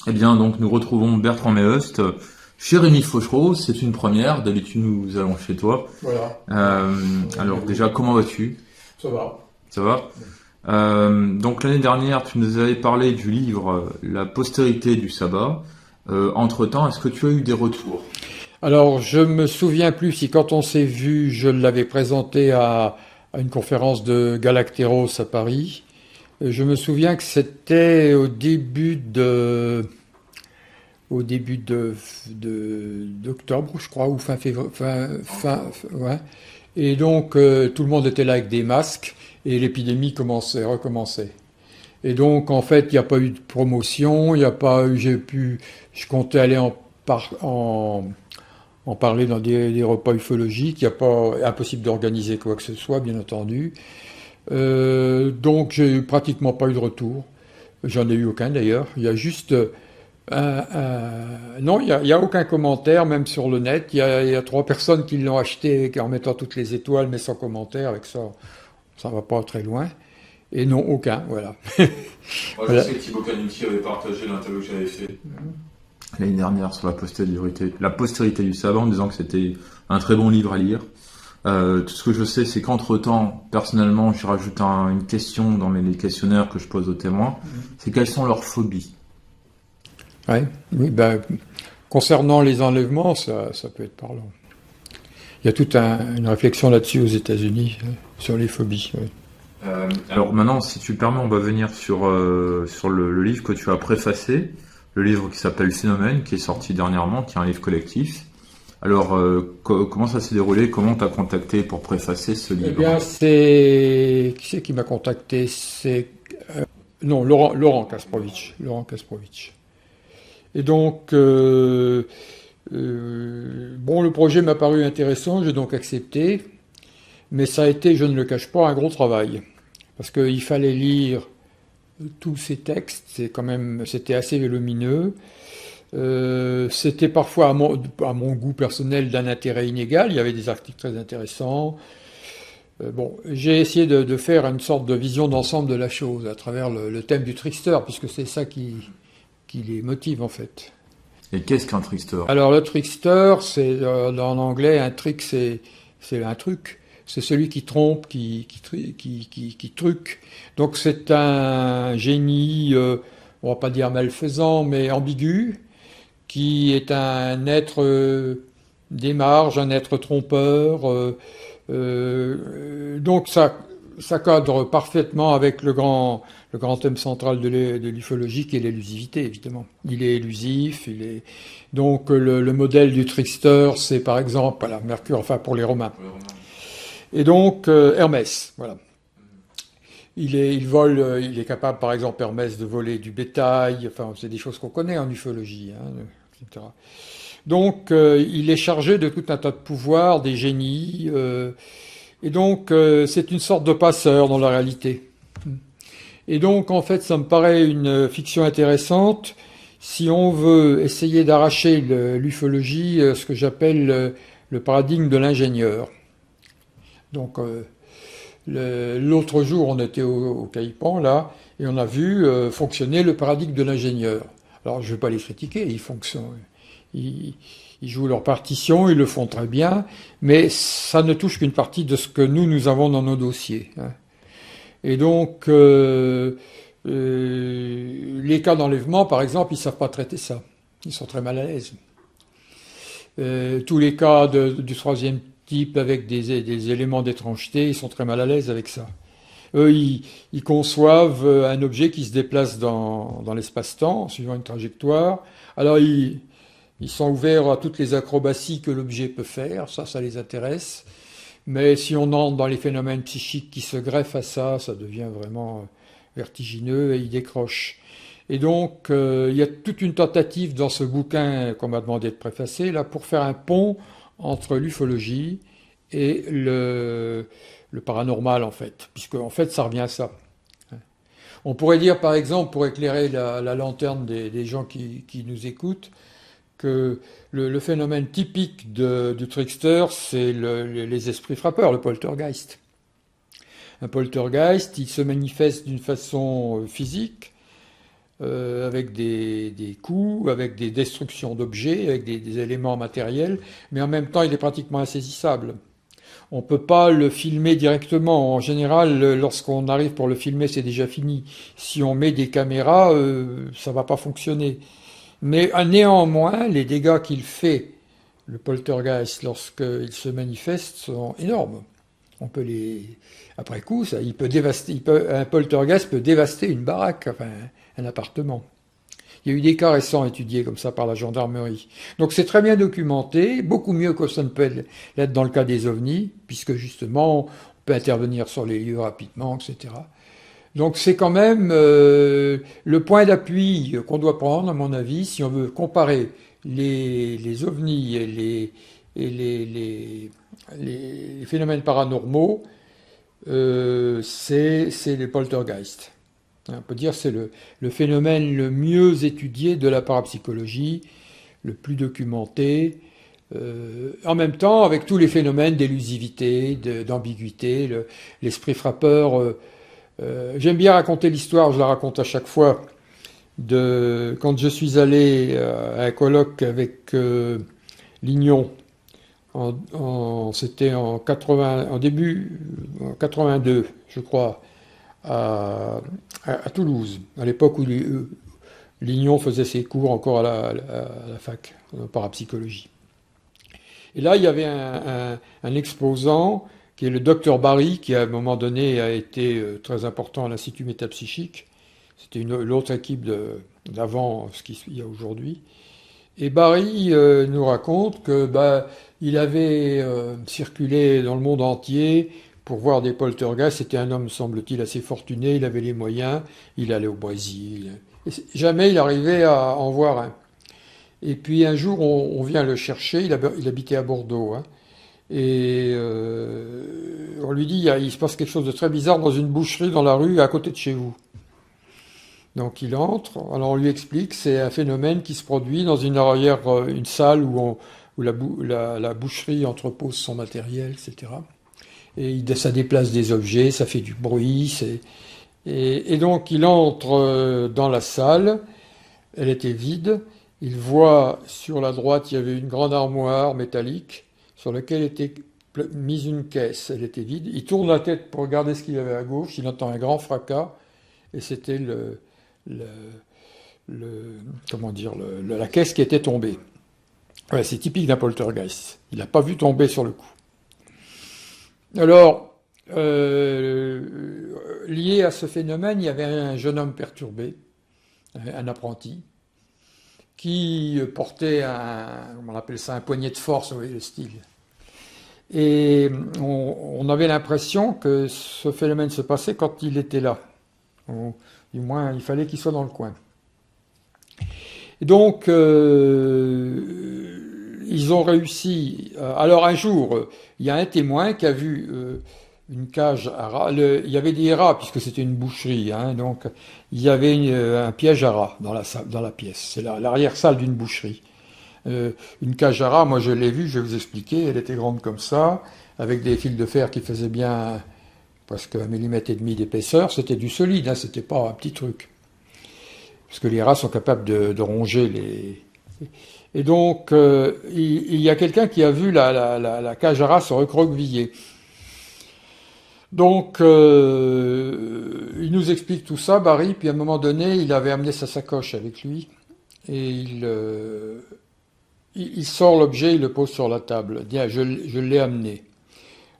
Eh bien, donc, nous retrouvons Bertrand Meust chez Rémi Fauchereau. C'est une première. D'habitude, nous allons chez toi. Voilà. Alors, déjà, comment vas-tu? Ça va. Ça va? Donc, l'année dernière, tu nous avais parlé du livre La postérité du sabbat. Entre-temps, est-ce que tu as eu des retours? Alors, je me souviens plus si quand on s'est vu, je l'avais présenté à une conférence de Galacteros à Paris. Je me souviens que c'était d'octobre, je crois, ou fin février, ouais. Et donc, tout le monde était là avec des masques et l'épidémie recommençait. Et donc, en fait, il n'y a pas eu de promotion, il n'y a pas eu, je comptais aller en parler dans des repas ufologiques. Il n'y a pas, impossible d'organiser quoi que ce soit, bien entendu. Donc, j'ai pratiquement pas eu de retour. J'en ai eu aucun d'ailleurs. Il y a juste non, il y a aucun commentaire, même sur le net. Il y a 3 personnes qui l'ont acheté en mettant toutes les étoiles, mais sans commentaire. Avec ça, ça va pas très loin. Et non, aucun. Voilà. Moi, je Voilà. sais que Thibaut Canuti avait partagé l'interview que j'avais fait l'année dernière sur la postérité du sabbat en disant que c'était un très bon livre à lire. Tout ce que je sais, c'est qu'entre-temps, personnellement, j'ai rajouté une question dans les questionnaires que je pose aux témoins. C'est quelles sont leurs phobies? Ouais. Oui, ben, concernant les enlèvements, ça peut être parlant. Il y a toute une réflexion là-dessus aux États-Unis, sur les phobies. Ouais. Alors maintenant, si tu le permets, on va venir sur le livre que tu as préfacé, le livre qui s'appelle Phénomène, qui est sorti dernièrement, qui est un livre collectif. Alors, comment ça s'est déroulé? Comment t'as contacté pour préfacer ce Eh livre? bien, c'est... Qui c'est qui m'a contacté? C'est... non, Laurent Kasprovic. Laurent Kasprovic. Et donc, bon, le projet m'a paru intéressant, j'ai donc accepté, mais ça a été, je ne le cache pas, un gros travail. Parce qu'il fallait lire tous ces textes, c'était assez volumineux. C'était parfois, à mon goût personnel, d'un intérêt inégal. Il y avait des articles très intéressants. Bon, j'ai essayé de faire une sorte de vision d'ensemble de la chose à travers le thème du trickster, puisque c'est ça qui les motive en fait. Et qu'est-ce qu'un trickster? Alors le trickster, c'est en anglais un trick, c'est un truc. C'est celui qui trompe, qui truque. Donc c'est un génie, on va pas dire malfaisant, mais ambigu, qui est un être des marges, un être trompeur. Donc ça cadre parfaitement avec le grand thème central de l'ufologie qui est l'illusivité, évidemment. Il est élusif, donc le modèle du trickster, c'est par exemple, voilà, Mercure, enfin pour les Romains. Et donc Hermès, voilà. Il vole, il est capable, par exemple, Hermès, de voler du bétail, enfin c'est des choses qu'on connaît en ufologie, hein, etc. Donc il est chargé de tout un tas de pouvoirs, des génies. Et donc, c'est une sorte de passeur dans la réalité. Et donc, en fait, ça me paraît une fiction intéressante si on veut essayer d'arracher l'ufologie, ce que j'appelle le paradigme de l'ingénieur. Donc, l'autre jour, on était au Caipan, là, et on a vu fonctionner le paradigme de l'ingénieur. Alors, je ne vais pas les critiquer, ils fonctionnent. Ils jouent leur partition, ils le font très bien, mais ça ne touche qu'une partie de ce que nous avons dans nos dossiers. Hein. Et donc, les cas d'enlèvement, par exemple, ils ne savent pas traiter ça. Ils sont très mal à l'aise. Tous les cas du troisième type avec des éléments d'étrangeté, ils sont très mal à l'aise avec ça. Eux, ils conçoivent un objet qui se déplace dans l'espace-temps, en suivant une trajectoire. Alors, ils sont ouverts à toutes les acrobaties que l'objet peut faire, ça les intéresse. Mais si on entre dans les phénomènes psychiques qui se greffent à ça, ça devient vraiment vertigineux et ils décrochent. Et donc, il y a toute une tentative dans ce bouquin qu'on m'a demandé de préfacer, là, pour faire un pont entre l'ufologie et le paranormal, en fait. Puisque, en fait, ça revient à ça. On pourrait dire, par exemple, pour éclairer la lanterne des gens qui nous écoutent, que le phénomène typique du trickster, c'est les esprits frappeurs, le poltergeist. Un poltergeist, il se manifeste d'une façon physique, avec des coups, avec des destructions d'objets, avec des éléments matériels, mais en même temps il est pratiquement insaisissable. On ne peut pas le filmer directement. En général, lorsqu'on arrive pour le filmer, c'est déjà fini. Si on met des caméras, ça va pas fonctionner. Mais néanmoins, les dégâts qu'il fait, le poltergeist, lorsqu'il se manifeste, sont énormes. On peut après coup, il peut dévaster, un poltergeist peut dévaster une baraque, enfin, un appartement. Il y a eu des cas récents étudiés comme ça par la gendarmerie. Donc c'est très bien documenté, beaucoup mieux que ça ne peut l'être dans le cas des ovnis, puisque justement on peut intervenir sur les lieux rapidement, etc. Donc c'est quand même le point d'appui qu'on doit prendre, à mon avis, si on veut comparer les ovnis et les phénomènes paranormaux, c'est les poltergeists. On peut dire que c'est le phénomène le mieux étudié de la parapsychologie, le plus documenté, en même temps avec tous les phénomènes d'élusivité, d'ambiguïté, l'esprit frappeur. J'aime bien raconter l'histoire, je la raconte à chaque fois, quand je suis allé à un colloque avec Lignon, c'était en 82, je crois, à Toulouse, à l'époque où Lignon faisait ses cours encore à la fac, en parapsychologie. Et là, il y avait un exposant qui est le docteur Barry, qui à un moment donné a été très important à l'Institut métapsychique. C'était l'autre équipe d'avant ce qu'il y a aujourd'hui. Et Barry nous raconte que il avait circulé dans le monde entier pour voir des poltergeists. C'était un homme, semble-t-il, assez fortuné, il avait les moyens, il allait au Brésil. Et jamais il arrivait à en voir un. Et puis un jour, on vient le chercher, il habitait à Bordeaux, hein, et on lui dit, il se passe quelque chose de très bizarre dans une boucherie dans la rue à côté de chez vous. Donc il entre, alors on lui explique, c'est un phénomène qui se produit dans une salle où la boucherie entrepose son matériel, etc. Et ça déplace des objets, ça fait du bruit. Et donc il entre dans la salle, elle était vide. Il voit sur la droite, il y avait une grande armoire métallique sur laquelle était mise une caisse. Elle était vide. Il tourne la tête pour regarder ce qu'il y avait à gauche. Il entend un grand fracas et c'était la caisse qui était tombée. Ouais, c'est typique d'un poltergeist. Il n'a pas vu tomber sur le coup. Alors, lié à ce phénomène, il y avait un jeune homme perturbé, un apprenti, qui portait on appelle ça un poignet de force, vous voyez le style. Et on avait l'impression que ce phénomène se passait quand il était là. Ou, du moins, il fallait qu'il soit dans le coin. Et donc, ils ont réussi. Alors un jour, il y a un témoin qui a vu une cage à rats. Il y avait des rats puisque c'était une boucherie, hein, donc il y avait un piège à rats dans la pièce. C'est l'arrière-salle d'une boucherie. Une cage à rats, moi je l'ai vue, je vais vous expliquer. Elle était grande comme ça, avec des fils de fer qui faisaient bien presque 1,5 mm d'épaisseur. C'était du solide, hein, c'était pas un petit truc. Parce que les rats sont capables de ronger les... Et donc, il y a quelqu'un qui a vu la cage à rats se recroqueviller. Donc, il nous explique tout ça, Barry, puis à un moment donné, il avait amené sa sacoche avec lui, et il sort l'objet, il le pose sur la table. Il dit, je l'ai amené.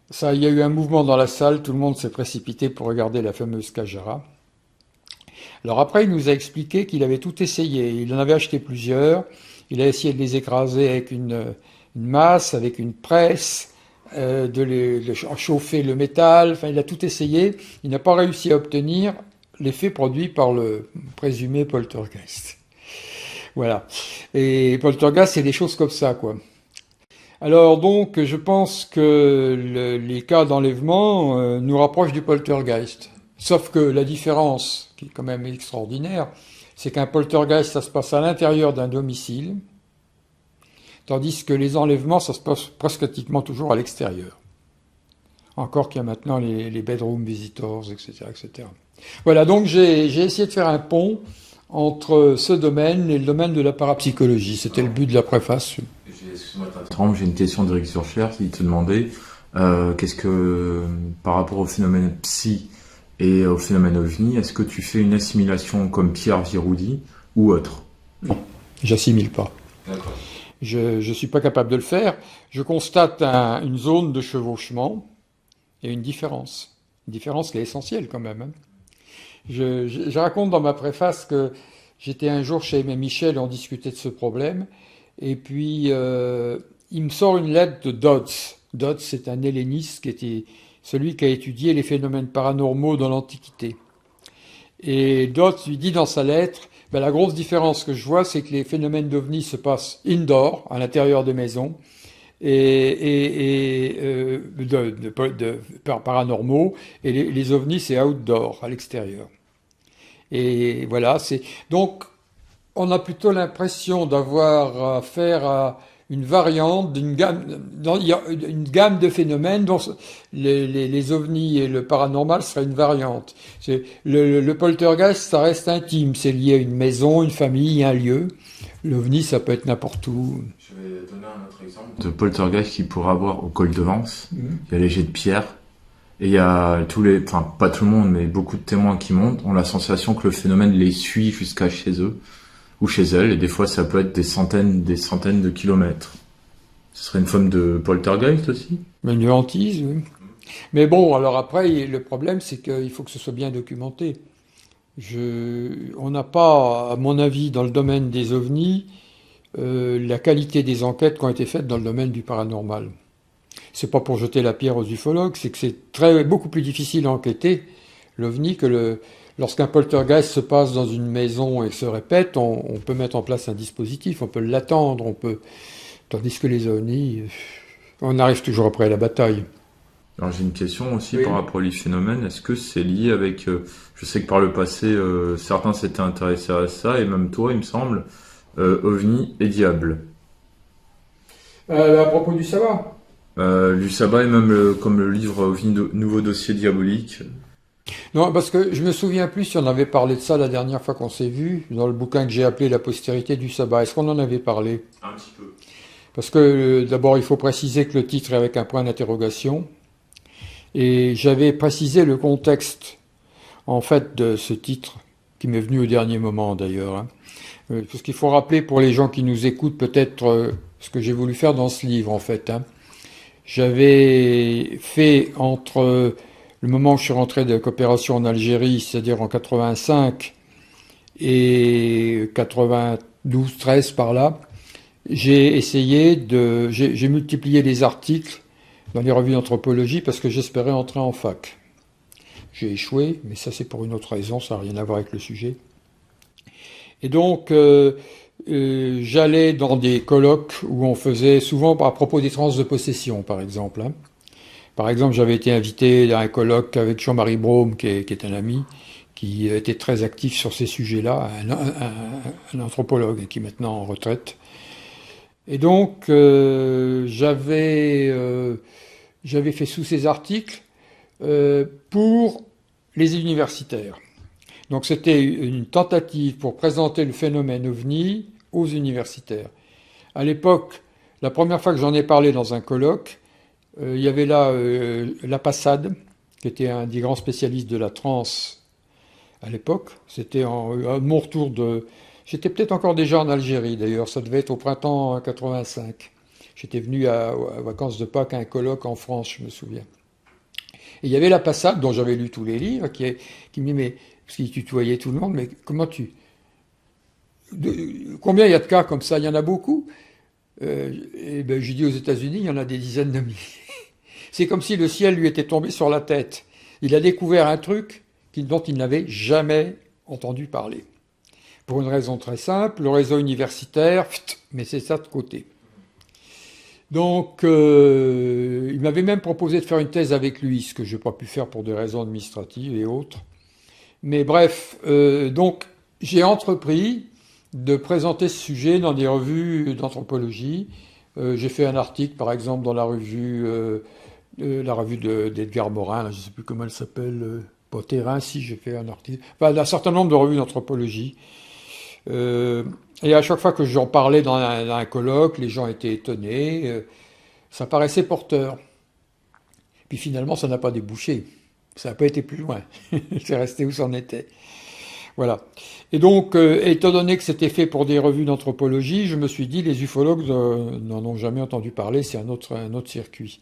Ça, il y a eu un mouvement dans la salle, tout le monde s'est précipité pour regarder la fameuse cage à rats. Alors après, il nous a expliqué qu'il avait tout essayé. Il en avait acheté plusieurs. Il a essayé de les écraser avec une masse, avec une presse, de chauffer le métal. Enfin, il a tout essayé. Il n'a pas réussi à obtenir l'effet produit par le présumé poltergeist. Voilà. Et poltergeist, c'est des choses comme ça, quoi. Alors donc, je pense que les cas d'enlèvement nous rapprochent du poltergeist. Sauf que la différence, qui est quand même extraordinaire, c'est qu'un poltergeist, ça se passe à l'intérieur d'un domicile, tandis que les enlèvements, ça se passe pratiquement toujours à l'extérieur. Encore qu'il y a maintenant les bedroom visitors, etc., etc. Voilà, donc j'ai essayé de faire un pont entre ce domaine et le domaine de la parapsychologie. C'était le but de la préface. Excuse-moi de t'interrompre, j'ai une question d'Éric Surcher qui te demandait qu'est-ce que, par rapport au phénomène psy et au phénomène ovni, est-ce que tu fais une assimilation comme Pierre Viroudi ou autre? Non, j'assimile pas. D'accord. Je suis pas capable de le faire. Je constate une zone de chevauchement et une différence. Une différence qui est essentielle quand même. Hein. Je raconte dans ma préface que j'étais un jour chez Aimé Michel et on discutait de ce problème. Et puis, il me sort une lettre de Dodds. Dodds, c'est un helléniste qui était celui qui a étudié les phénomènes paranormaux dans l'Antiquité. Et Dodds lui dit dans sa lettre, la grosse différence que je vois, c'est que les phénomènes d'ovnis se passent indoor, à l'intérieur des maisons, paranormaux, et les ovnis, c'est outdoor, à l'extérieur. Et voilà, donc, on a plutôt l'impression d'avoir affaire à une variante d'une gamme, il y a une gamme de phénomènes dont les ovnis et le paranormal seraient une variante. Le poltergeist, ça reste intime, c'est lié à une maison, une famille, un lieu. L'ovni, ça peut être n'importe où. Je vais donner un autre exemple de poltergeist qu'il pourra avoir au col de Vence. Il y a les jets de pierre. Et il y a pas tout le monde, mais beaucoup de témoins qui montent ont la sensation que le phénomène les suit jusqu'à chez eux ou chez elles, et des fois ça peut être des centaines de kilomètres. Ce serait une forme de poltergeist aussi? Une hantise, oui. Mais bon, alors après, le problème, c'est qu'il faut que ce soit bien documenté. On n'a pas, à mon avis, dans le domaine des ovnis, la qualité des enquêtes qui ont été faites dans le domaine du paranormal. C'est pas pour jeter la pierre aux ufologues, c'est que c'est beaucoup plus difficile à enquêter l'ovni que lorsqu'un poltergeist se passe dans une maison et se répète, on peut mettre en place un dispositif, on peut l'attendre, tandis que les ovnis, on arrive toujours après la bataille. Alors j'ai une question aussi par rapport aux phénomènes. Est-ce que c'est lié avec... je sais que par le passé, certains s'étaient intéressés à ça, et même toi, il me semble, ovni et diable. À propos du sabbat du sabbat et même comme le livre OVNI, Nouveau dossier diabolique. Non, parce que je me souviens plus si on avait parlé de ça la dernière fois qu'on s'est vu, dans le bouquin que j'ai appelé La postérité du sabbat. Est-ce qu'on en avait parlé? Un petit peu. Parce que d'abord, il faut préciser que le titre est avec un point d'interrogation. Et j'avais précisé le contexte, en fait, de ce titre, qui m'est venu au dernier moment d'ailleurs. Hein. Parce qu'il faut rappeler pour les gens qui nous écoutent peut-être ce que j'ai voulu faire dans ce livre, en fait. Hein. J'avais fait entre le moment où je suis rentré de coopération en Algérie, c'est-à-dire en 85 et 92, 13 par là, j'ai multiplié les articles dans les revues d'anthropologie parce que j'espérais entrer en fac. J'ai échoué, mais ça c'est pour une autre raison, ça n'a rien à voir avec le sujet. Et donc, j'allais dans des colloques où on faisait souvent à propos des trans de possession, par exemple. Hein. Par exemple, j'avais été invité à un colloque avec Jean-Marie Brome, qui est un ami, qui était très actif sur ces sujets-là, un anthropologue qui est maintenant en retraite. Et donc, j'avais fait sous ces articles pour les universitaires. Donc c'était une tentative pour présenter le phénomène OVNI aux universitaires. À l'époque, la première fois que j'en ai parlé dans un colloque, il y avait là La Passade, qui était un des grands spécialistes de la transe à l'époque. C'était à mon retour de... J'étais peut-être encore déjà en Algérie d'ailleurs, ça devait être au printemps 85. J'étais venu à vacances de Pâques à un colloque en France, je me souviens. Et il y avait La Passade, dont j'avais lu tous les livres, qui me dit, mais, parce qu'il tutoyait tout le monde, mais combien il y a de cas comme ça? Il y en a beaucoup. Et ben, j'ai dit aux États-Unis, il y en a des dizaines de milliers. C'est comme si le ciel lui était tombé sur la tête. Il a découvert un truc dont il n'avait jamais entendu parler. Pour une raison très simple, le réseau universitaire, mais c'est ça de côté. Donc, il m'avait même proposé de faire une thèse avec lui, ce que je n'ai pas pu faire pour des raisons administratives et autres. Mais bref, donc j'ai entrepris de présenter ce sujet dans des revues d'anthropologie. J'ai fait un article, par exemple, dans la revue d'Edgar Morin, je ne sais plus comment elle s'appelle, Terrain, si j'ai fait un article, enfin, d'un certain nombre de revues d'anthropologie. Et à chaque fois que j'en parlais dans un colloque, les gens étaient étonnés. Ça paraissait porteur. Puis finalement, ça n'a pas débouché. Ça n'a pas été plus loin. C'est resté où ça en était. Voilà. Et donc, étant donné que c'était fait pour des revues d'anthropologie, je me suis dit, les ufologues n'en ont jamais entendu parler, c'est un autre circuit.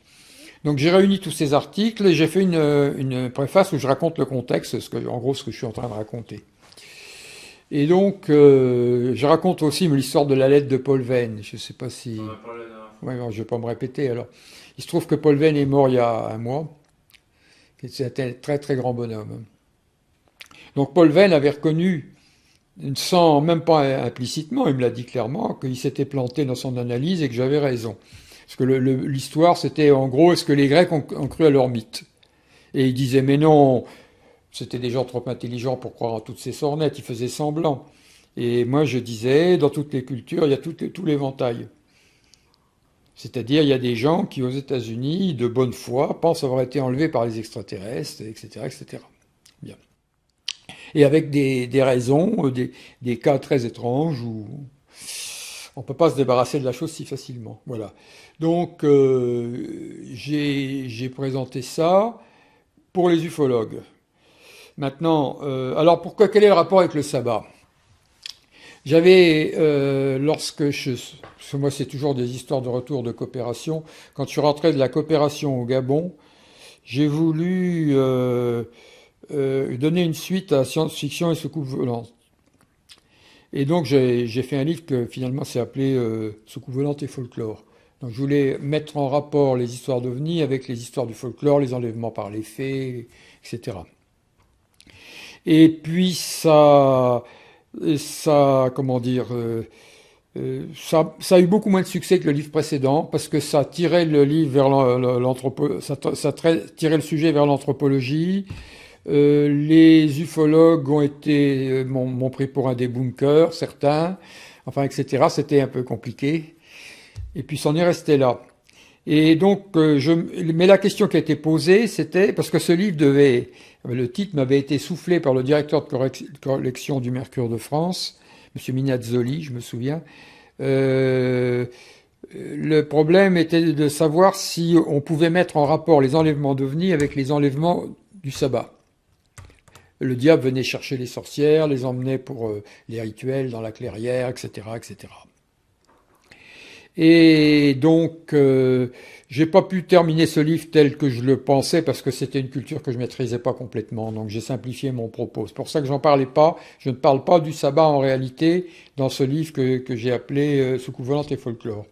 Donc j'ai réuni tous ces articles et j'ai fait une préface où je raconte le contexte, en gros ce que je suis en train de raconter. Et donc, je raconte aussi l'histoire de la lettre de Paul Venn. Je ne sais pas si... On a parlé la dernière fois. Ouais, non, je ne vais pas me répéter alors. Il se trouve que Paul Venn est mort il y a un mois. C'était un très très grand bonhomme. Donc Paul Venn avait reconnu, sans même pas implicitement, il me l'a dit clairement, qu'il s'était planté dans son analyse et que j'avais raison. Parce que l'histoire, c'était en gros, est-ce que les Grecs ont cru à leur mythe? Et il disait, mais non, c'était des gens trop intelligents pour croire en toutes ces sornettes, ils faisaient semblant. Et moi, je disais, dans toutes les cultures, il y a tout l'éventail. C'est-à-dire, il y a des gens qui, aux États-Unis, de bonne foi, pensent avoir été enlevés par les extraterrestres, etc., etc. Bien. Et avec des raisons, des cas très étranges où on ne peut pas se débarrasser de la chose si facilement. Voilà. Donc, j'ai présenté ça pour les ufologues. Maintenant, alors quel est le rapport avec le sabbat? J'avais, moi c'est toujours des histoires de retour de coopération, quand je suis rentré de la coopération au Gabon, j'ai voulu donner une suite à science-fiction et soucoupe volante. Et donc j'ai fait un livre que finalement s'est appelé Soucoupe volante et folklore. Donc je voulais mettre en rapport les histoires d'OVNI avec les histoires du folklore, les enlèvements par les fées, etc. Et puis comment dire, ça a eu beaucoup moins de succès que le livre précédent parce que ça tirait le livre vers ça tirait le sujet vers l'anthropologie. Les ufologues m'ont pris pour un débunkeur, certains, enfin, etc. C'était un peu compliqué. Et puis, c'en est resté là. Et donc, mais la question qui a été posée, c'était, parce que ce livre le titre m'avait été soufflé par le directeur de collection du Mercure de France, M. Minazzoli, je me souviens. Le problème était de savoir si on pouvait mettre en rapport les enlèvements d'OVNI avec les enlèvements du sabbat. Le diable venait chercher les sorcières, les emmenait pour les rituels dans la clairière, etc., etc. Et donc, j'ai pas pu terminer ce livre tel que je le pensais parce que c'était une culture que je maîtrisais pas complètement. Donc, j'ai simplifié mon propos. C'est pour ça que j'en parlais pas. Je ne parle pas du sabbat en réalité dans ce livre que j'ai appelé Soucoupe volante et folklore.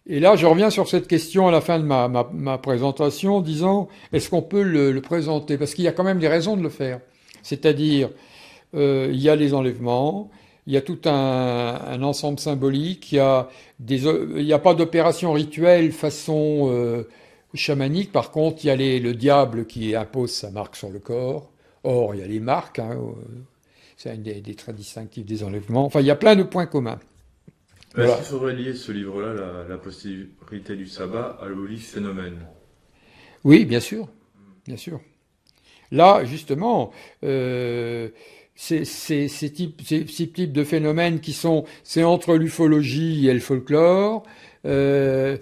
Et là, je reviens sur cette question à la fin de ma présentation, en disant est-ce qu'on peut le présenter? Parce qu'il y a quand même des raisons de le faire. C'est-à-dire, il y a les enlèvements, il y a tout un ensemble symbolique, il y a pas d'opération rituelle façon chamanique. Par contre, il y a le diable qui impose sa marque sur le corps. Or, il y a les marques, c'est un des traits distinctifs des enlèvements. Enfin, il y a plein de points communs. Voilà. Est-ce qu'il faudrait lier ce livre-là, la postérité du sabbat, à livre Phénomène? Oui, bien sûr, bien sûr. Là, justement, ces types de phénomènes c'est entre l'ufologie et le folklore. On ne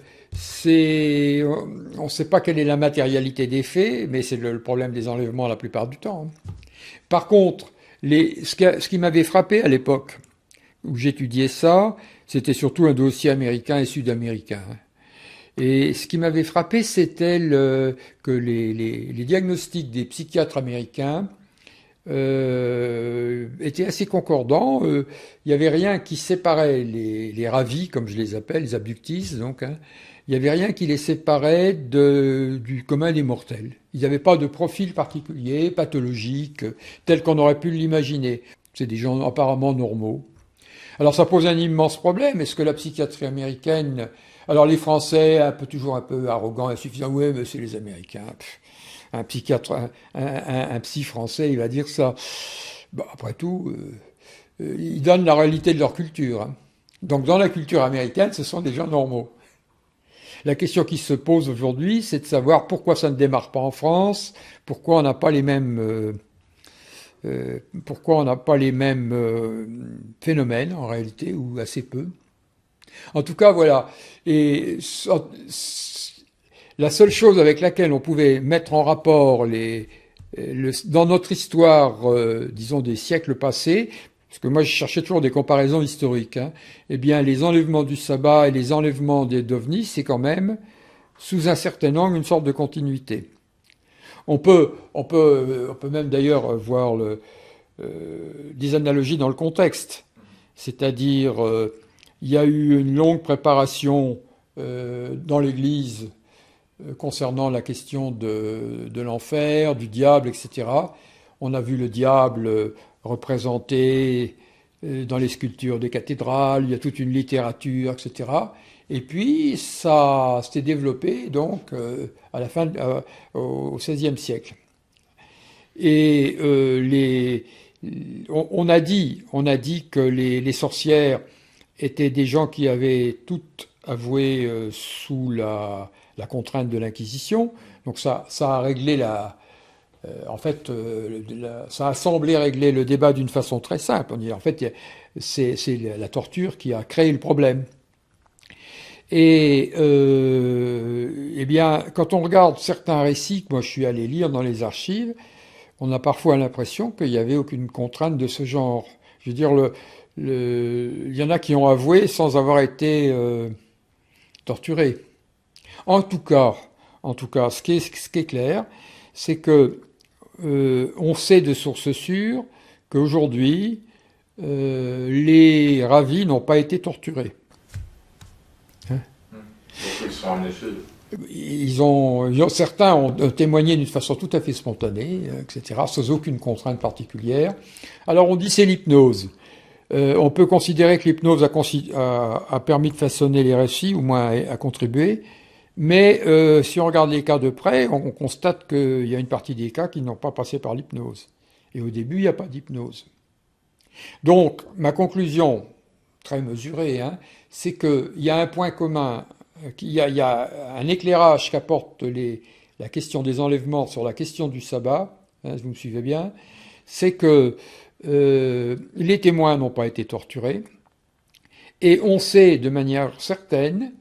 sait pas quelle est la matérialité des faits, mais c'est le problème des enlèvements la plupart du temps. Par contre, ce qui m'avait frappé à l'époque où j'étudiais ça, c'était surtout un dossier américain et sud-américain. Et ce qui m'avait frappé, c'était que les diagnostics des psychiatres américains étaient assez concordants. Il n'y avait rien qui séparait les ravis, comme je les appelle, les abductees, donc. Il n'y avait rien qui les séparait du commun des mortels. Il n'y avait pas de profil particulier, pathologique, tel qu'on aurait pu l'imaginer. C'est des gens apparemment normaux. Alors ça pose un immense problème. Est-ce que la psychiatrie américaine... Alors les Français, toujours un peu arrogants, insuffisants, ouais, mais c'est les Américains. Un psychiatre, un psy français, il va dire ça. Bah, après tout, ils donnent la réalité de leur culture. Donc dans la culture américaine, ce sont des gens normaux. La question qui se pose aujourd'hui, c'est de savoir pourquoi ça ne démarre pas en France, pourquoi on n'a pas les mêmes pourquoi on n'a pas les mêmes phénomènes en réalité, ou assez peu. En tout cas, voilà. Et la seule chose avec laquelle on pouvait mettre en rapport dans notre histoire, disons des siècles passés, parce que moi je cherchais toujours des comparaisons historiques, hein, eh bien les enlèvements du sabbat et les enlèvements d'ovnis, c'est quand même, sous un certain angle, une sorte de continuité. On peut même d'ailleurs voir des analogies dans le contexte. C'est-à-dire, il y a eu une longue préparation dans l'Église concernant la question de l'enfer, du diable, etc. On a vu le diable représenté dans les sculptures des cathédrales, il y a toute une littérature, etc. Et puis, ça s'est développé donc à la fin, au XVIe siècle. Et on a dit que les sorcières étaient des gens qui avaient toutes avoué sous la contrainte de l'Inquisition. Donc ça a réglé ça a semblé régler le débat d'une façon très simple. On dit en fait c'est la torture qui a créé le problème. Et eh bien, quand on regarde certains récits que moi je suis allé lire dans les archives, on a parfois l'impression qu'il n'y avait aucune contrainte de ce genre. Je veux dire, il y en a qui ont avoué sans avoir été torturés. En tout cas, ce qui est clair, c'est que on sait de sources sûres qu'aujourd'hui, les ravis n'ont pas été torturés. Ils sont ramenés chez eux. Certains ont témoigné d'une façon tout à fait spontanée, etc., sans aucune contrainte particulière. Alors on dit c'est l'hypnose. On peut considérer que l'hypnose a permis de façonner les récits, ou moins a contribué, mais si on regarde les cas de près, on constate qu'il y a une partie des cas qui n'ont pas passé par l'hypnose. Et au début, il n'y a pas d'hypnose. Donc, ma conclusion, très mesurée, hein, c'est qu'il y a un point commun, il y a un éclairage qu'apporte la question des enlèvements sur la question du sabbat, hein, vous me suivez bien, c'est que les témoins n'ont pas été torturés, et on sait de manière certaine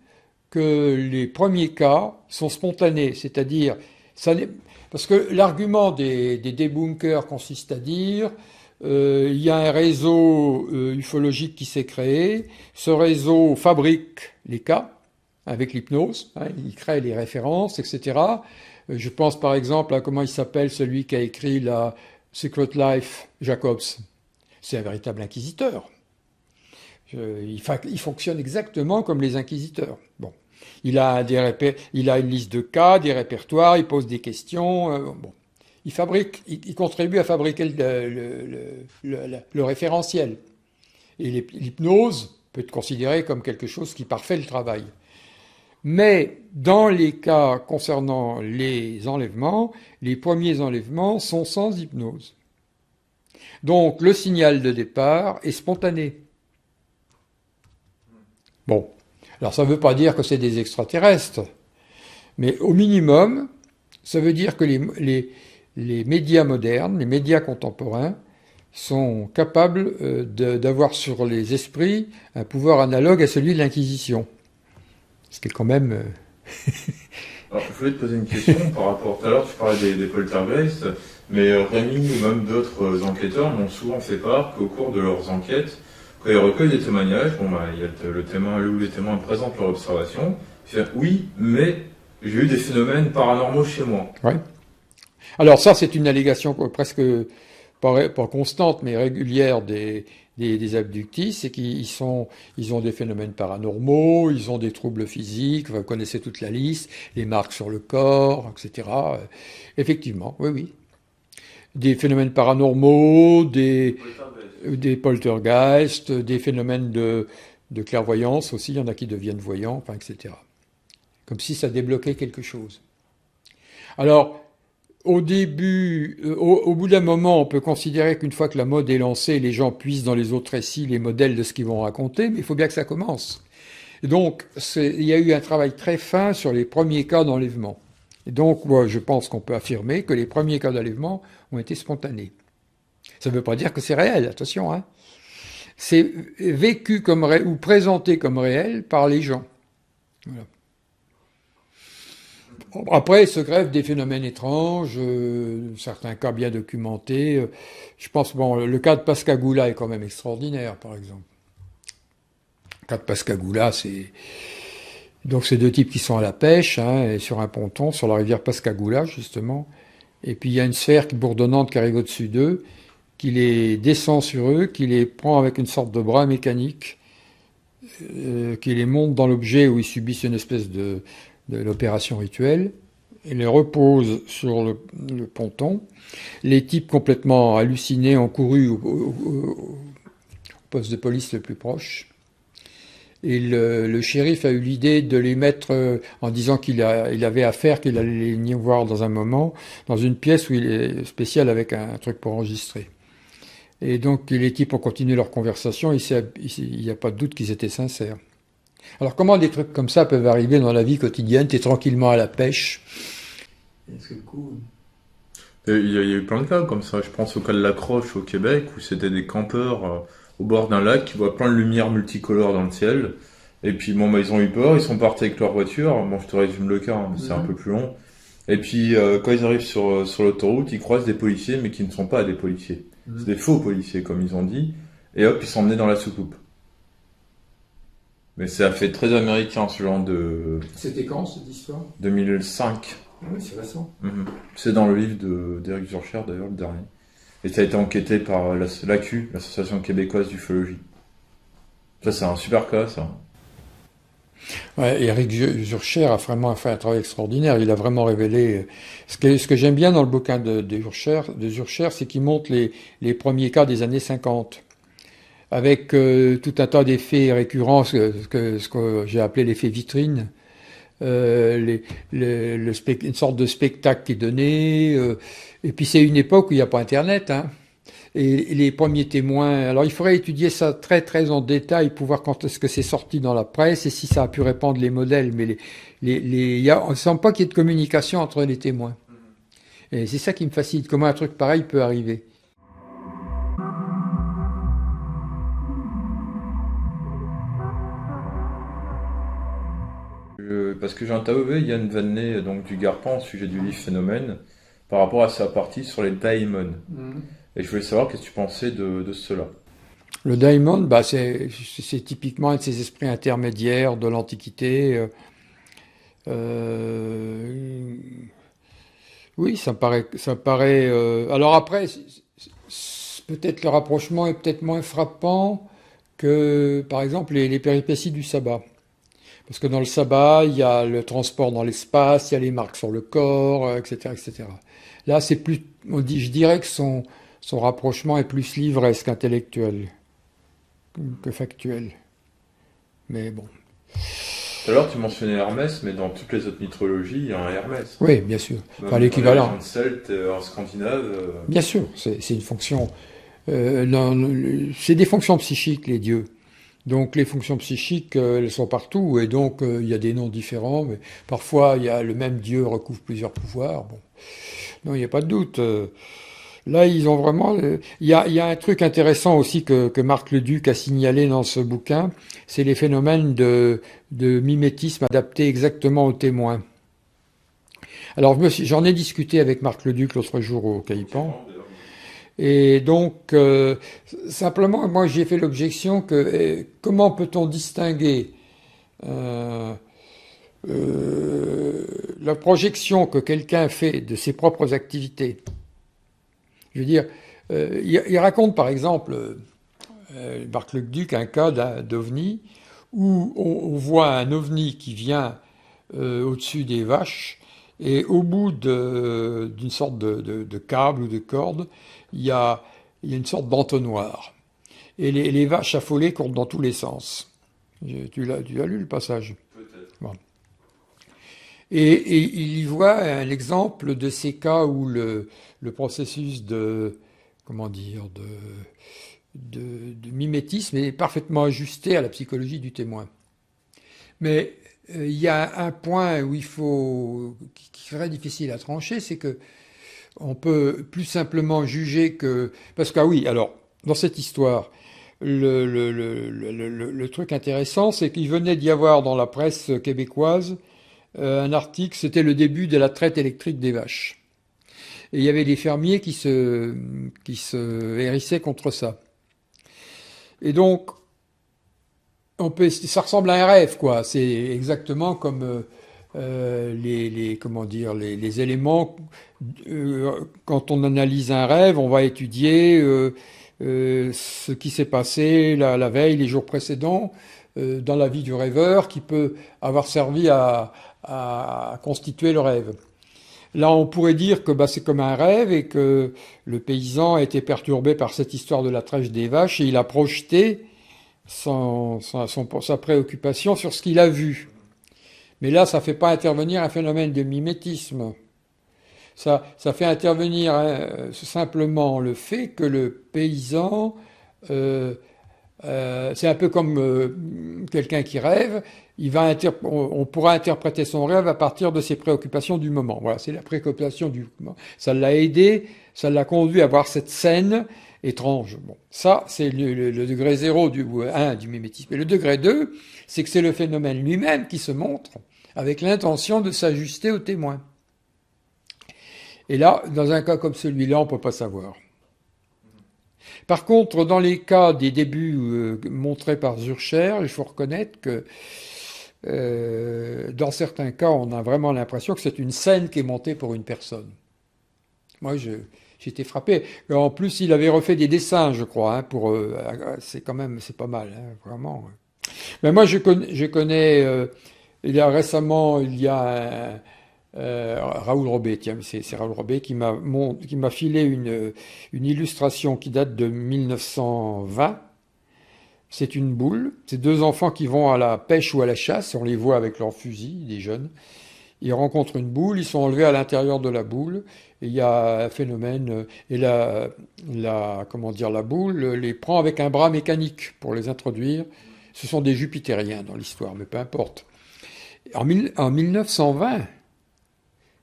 que les premiers cas sont spontanés, c'est-à-dire, parce que l'argument des débunkers consiste à dire il y a un réseau ufologique qui s'est créé, ce réseau fabrique les cas avec l'hypnose, hein, il crée les références, etc. Je pense par exemple à comment il s'appelle celui qui a écrit la Secret Life, Jacobs. C'est un véritable inquisiteur. Il fonctionne exactement comme les inquisiteurs. Bon. Il a une liste de cas, des répertoires, il pose des questions. Bon. Il contribue à fabriquer le référentiel. Et l'hypnose peut être considérée comme quelque chose qui parfait le travail. Mais dans les cas concernant les enlèvements, les premiers enlèvements sont sans hypnose. Donc le signal de départ est spontané. Bon, alors ça ne veut pas dire que c'est des extraterrestres, mais au minimum, ça veut dire que les médias modernes, les médias contemporains, sont capables d'avoir sur les esprits un pouvoir analogue à celui de l'Inquisition. Ce qui est quand même... Alors, je voulais te poser une question par rapport... Tout à l'heure, tu parlais des poltergeists, mais Rémi ou même d'autres enquêteurs m'ont souvent fait part qu'au cours de leurs enquêtes, quand ils recueillent des témoignages, il y a le témoin où les témoins présentent leur observation, ils disent oui, mais j'ai eu des phénomènes paranormaux chez moi. Oui. Alors ça, c'est une allégation presque pas constante, mais régulière des abductis, c'est ils ont des phénomènes paranormaux, ils ont des troubles physiques, vous connaissez toute la liste, les marques sur le corps, etc. Effectivement, oui. Des phénomènes paranormaux, des poltergeists, des phénomènes de clairvoyance aussi, il y en a qui deviennent voyants, enfin, etc. Comme si ça débloquait quelque chose. Alors, au début, au bout d'un moment, on peut considérer qu'une fois que la mode est lancée, les gens puissent dans les autres récits les modèles de ce qu'ils vont raconter, mais il faut bien que ça commence. Et donc, il y a eu un travail très fin sur les premiers cas d'enlèvement. Et donc, moi, je pense qu'on peut affirmer que les premiers cas d'enlèvement ont été spontanés. Ça ne veut pas dire que c'est réel, attention, hein. C'est vécu comme ou présenté comme réel par les gens. Voilà. Après, se greffent des phénomènes étranges, certains cas bien documentés. Je pense, bon, le cas de Pascagoula est quand même extraordinaire, par exemple. Le cas de Pascagoula, donc c'est deux types qui sont à la pêche, hein, et sur un ponton, sur la rivière Pascagoula, justement. Et puis il y a une sphère bourdonnante qui arrive au-dessus d'eux, qui les descend sur eux, qui les prend avec une sorte de bras mécanique, qui les monte dans l'objet où ils subissent une espèce de l'opération rituelle, et les repose sur le ponton. Les types complètement hallucinés ont couru au poste de police le plus proche. Et le shérif a eu l'idée de les mettre, en disant qu'il avait affaire, qu'il allait les voir dans un moment, dans une pièce où il est spécial avec un truc pour enregistrer. Et donc les types ont continué leur conversation, il n'y a pas de doute qu'ils étaient sincères. Alors comment des trucs comme ça peuvent arriver dans la vie quotidienne? T'es tranquillement à la pêche. C'est cool. Il y a eu plein de cas comme ça. Je pense au cas de la Croche au Québec, où c'était des campeurs au bord d'un lac qui voient plein de lumières multicolores dans le ciel. Et puis bon, ils ont eu peur, ils sont partis avec leur voiture. Bon, je te résume le cas, hein, mais c'est un peu plus long. Et puis quand ils arrivent sur l'autoroute, ils croisent des policiers, mais qui ne sont pas des policiers. C'est des faux policiers, comme ils ont dit. Et hop, ils sont emmenés dans la soucoupe. Mais ça a fait très américain, ce genre de... C'était quand, cette histoire? 2005. Oui, c'est récent. C'est dans le livre d'Éric Zurcher, d'ailleurs, le dernier. Et ça a été enquêté par l'AQ, l'Association québécoise d'ufologie. Ça, c'est un super cas, ça. Ouais, Éric Zurcher a vraiment fait un travail extraordinaire. Il a vraiment révélé... Ce que j'aime bien dans le bouquin de Zurcher, c'est qu'il montre les premiers cas des années 50. Avec tout un tas d'effets récurrents, ce que j'ai appelé l'effet vitrine. Une sorte de spectacle qui est donné. Et puis c'est une époque où il n'y a pas Internet, hein. Et les premiers témoins, alors il faudrait étudier ça très très en détail pour voir quand est-ce que c'est sorti dans la presse et si ça a pu répandre les modèles. Mais on ne sent pas qu'il y ait de communication entre les témoins. Et c'est ça qui me fascine, comment un truc pareil peut arriver. Parce que j'ai interviewé Yann Vanney, donc du Garpan, au sujet du livre Phénomène, par rapport à sa partie sur les daimons. Et je voulais savoir qu'est-ce que tu pensais de cela. Le daimon, c'est typiquement un de ces esprits intermédiaires de l'Antiquité. Oui, ça me paraît. Alors après, peut-être le rapprochement est peut-être moins frappant que, par exemple, les péripéties du sabbat. Parce que dans le sabbat, il y a le transport dans l'espace, il y a les marques sur le corps, etc., etc. Là, c'est plus, je dirais que son rapprochement est plus livresque, intellectuel, que factuel. Mais bon. Tout à l'heure, tu mentionnais Hermès, mais dans toutes les autres mythologies, il y a un Hermès. Oui, bien sûr. Enfin, l'équivalent. En celte, en scandinave. Bien sûr, c'est une fonction. C'est des fonctions psychiques, les dieux. Donc les fonctions psychiques, elles sont partout, et donc il y a des noms différents, mais parfois il y a le même dieu recouvre plusieurs pouvoirs. Bon, non, il n'y a pas de doute. Là, ils ont vraiment. Il y a un truc intéressant aussi que Marc Leduc a signalé dans ce bouquin, c'est les phénomènes de mimétisme adaptés exactement aux témoins. Alors j'en ai discuté avec Marc Leduc l'autre jour au Caipan. Et donc, simplement, moi j'ai fait l'objection que comment peut-on distinguer la projection que quelqu'un fait de ses propres activités. Je veux dire, il raconte par exemple, Marc Leduc, un cas d'ovni où on voit un ovni qui vient au-dessus des vaches et au bout d'une sorte de câble ou de corde, il y a une sorte d'entonnoir. Et les vaches affolées courent dans tous les sens. Tu as lu le passage? Peut-être. Bon. Et il y voit un exemple de ces cas où le processus de mimétisme est parfaitement ajusté à la psychologie du témoin. Mais il y a un point qui est très difficile à trancher, c'est que on peut plus simplement juger que... Parce que, ah oui, alors, dans cette histoire, le truc intéressant, c'est qu'il venait d'y avoir dans la presse québécoise un article, c'était le début de la traite électrique des vaches. Et il y avait des fermiers qui se hérissaient contre ça. Et donc, ça ressemble à un rêve, quoi. C'est exactement comme comment dire, les éléments. Quand on analyse un rêve, on va étudier ce qui s'est passé la veille, les jours précédents, dans la vie du rêveur, qui peut avoir servi à constituer le rêve. Là, on pourrait dire que c'est comme un rêve et que le paysan a été perturbé par cette histoire de la trêche des vaches et il a projeté sa préoccupation sur ce qu'il a vu. Mais là, ça fait pas intervenir un phénomène de mimétisme. Ça fait intervenir simplement le fait que le paysan, c'est un peu comme quelqu'un qui rêve, on pourra interpréter son rêve à partir de ses préoccupations du moment. Voilà, c'est la préoccupation du moment. Ça l'a aidé, ça l'a conduit à voir cette scène étrange. Bon, ça, c'est le degré 0 du mimétisme. Et le degré 2, c'est que c'est le phénomène lui-même qui se montre avec l'intention de s'ajuster au témoin. Et là, dans un cas comme celui-là, on ne peut pas savoir. Par contre, dans les cas des débuts montrés par Zurcher, il faut reconnaître que dans certains cas, on a vraiment l'impression que c'est une scène qui est montée pour une personne. Moi, j'étais frappé. En plus, il avait refait des dessins, je crois. C'est pas mal, hein, vraiment. Mais moi, je connais il y a Raoul Robet, tiens, c'est Raoul Robet qui m'a filé une illustration qui date de 1920. C'est une boule. C'est deux enfants qui vont à la pêche ou à la chasse. On les voit avec leurs fusils, des jeunes. Ils rencontrent une boule, ils sont enlevés à l'intérieur de la boule. Et il y a un phénomène. Et la boule les prend avec un bras mécanique pour les introduire. Ce sont des Jupitériens dans l'histoire, mais peu importe. En 1920,